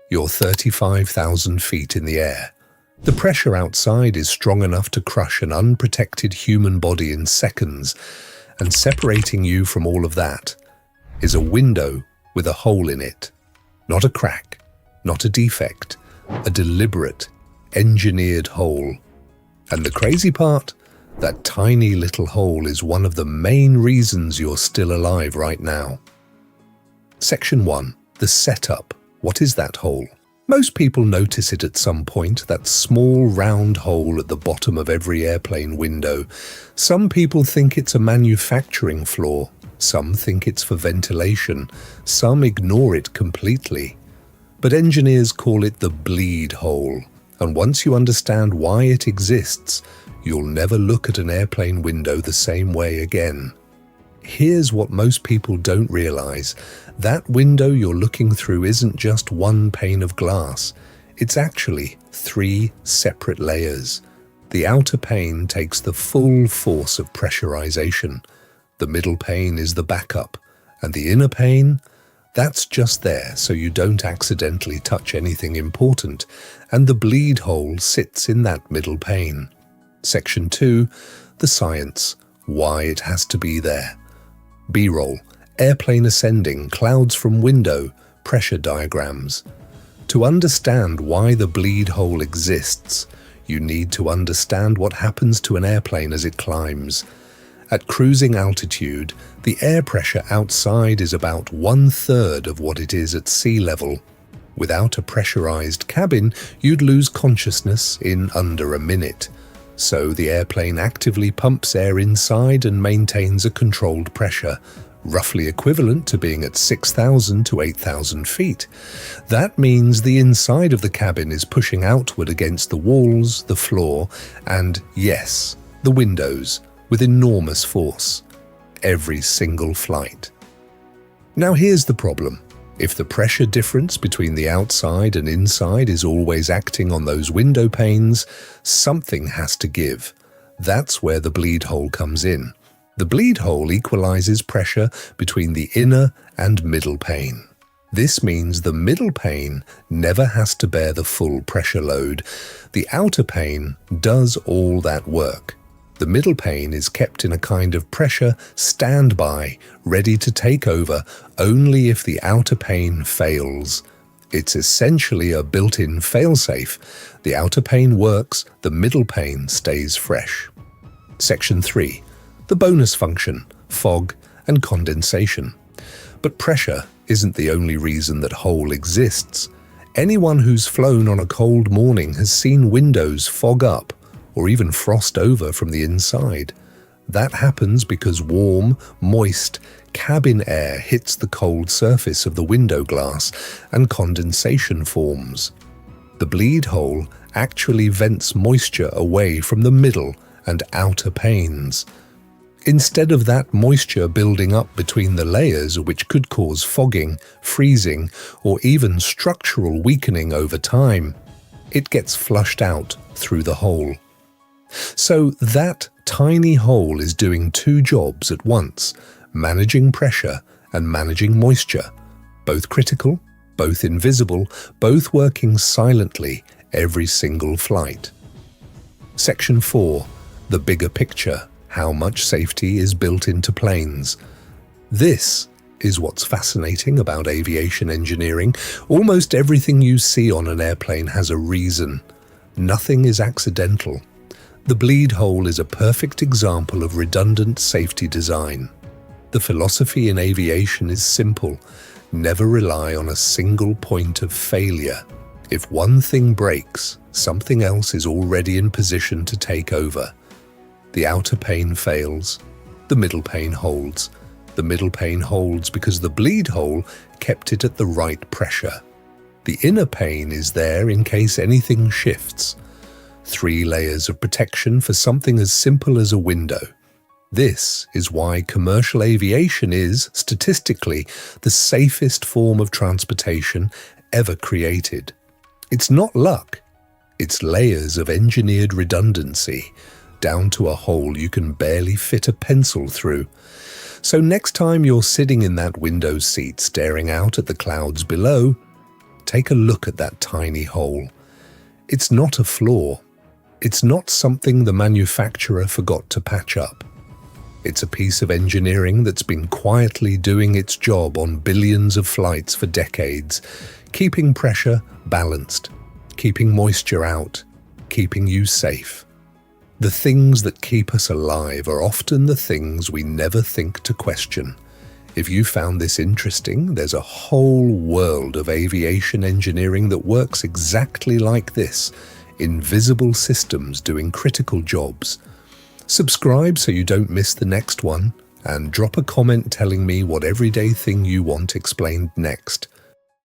You're 35,000 feet in the air. The pressure outside is strong enough to crush an unprotected human body in seconds, and separating you from all of that is a window with a hole in it. Not a crack, not a defect, a deliberate, engineered hole. And the crazy part? That tiny little hole is one of the main reasons you're still alive right now. Section 1. The setup. What is that hole? Most people notice it at some point, that small round hole at the bottom of every airplane window. Some people think it's a manufacturing flaw. Some think it's for ventilation. Some ignore it completely. But engineers call it the bleed hole. And once you understand why it exists, you'll never look at an airplane window the same way again. Here's what most people don't realize. That window you're looking through isn't just one pane of glass. It's actually 3 separate layers. The outer pane takes the full force of pressurization. The middle pane is the backup. And the inner pane? That's just there so you don't accidentally touch anything important. And the bleed hole sits in that middle pane. Section 2. The science. Why it has to be there. B-roll, airplane ascending, clouds from window, pressure diagrams. To understand why the bleed hole exists, you need to understand what happens to an airplane as it climbs. At cruising altitude, the air pressure outside is about 1/3 of what it is at sea level. Without a pressurized cabin, you'd lose consciousness in under a minute. So the airplane actively pumps air inside and maintains a controlled pressure, roughly equivalent to being at 6,000 to 8,000 feet. That means the inside of the cabin is pushing outward against the walls, the floor, and, yes, the windows, with enormous force. Every single flight. Now here's the problem. If the pressure difference between the outside and inside is always acting on those window panes, something has to give. That's where the bleed hole comes in. The bleed hole equalizes pressure between the inner and middle pane. This means the middle pane never has to bear the full pressure load. The outer pane does all that work. The middle pane is kept in a kind of pressure standby, ready to take over only if the outer pane fails. It's essentially a built-in failsafe. The outer pane works, the middle pane stays fresh. Section 3. The bonus function, fog and condensation. But pressure isn't the only reason that hole exists. Anyone who's flown on a cold morning has seen windows fog up, or even frost over from the inside. That happens because warm, moist, cabin air hits the cold surface of the window glass and condensation forms. The bleed hole actually vents moisture away from the middle and outer panes. Instead of that moisture building up between the layers, which could cause fogging, freezing, or even structural weakening over time, it gets flushed out through the hole. So that tiny hole is doing 2 jobs at once, managing pressure and managing moisture, both critical, both invisible, both working silently every single flight. Section 4. The bigger picture, how much safety is built into planes. This is what's fascinating about aviation engineering. Almost everything you see on an airplane has a reason. Nothing is accidental. The bleed hole is a perfect example of redundant safety design. The philosophy in aviation is simple. Never rely on a single point of failure. If one thing breaks, something else is already in position to take over. The outer pane fails. The middle pane holds. The middle pane holds because the bleed hole kept it at the right pressure. The inner pane is there in case anything shifts. 3 layers of protection for something as simple as a window. This is why commercial aviation is, statistically, the safest form of transportation ever created. It's not luck. It's layers of engineered redundancy, down to a hole you can barely fit a pencil through. So next time you're sitting in that window seat staring out at the clouds below, Take a look at that tiny hole. It's not a flaw. It's not something the manufacturer forgot to patch up. It's a piece of engineering that's been quietly doing its job on billions of flights for decades, keeping pressure balanced, keeping moisture out, keeping you safe. The things that keep us alive are often the things we never think to question. If you found this interesting, there's a whole world of aviation engineering that works exactly like this, invisible systems doing critical jobs. Subscribe so you don't miss the next one, and drop a comment telling me what everyday thing you want explained next.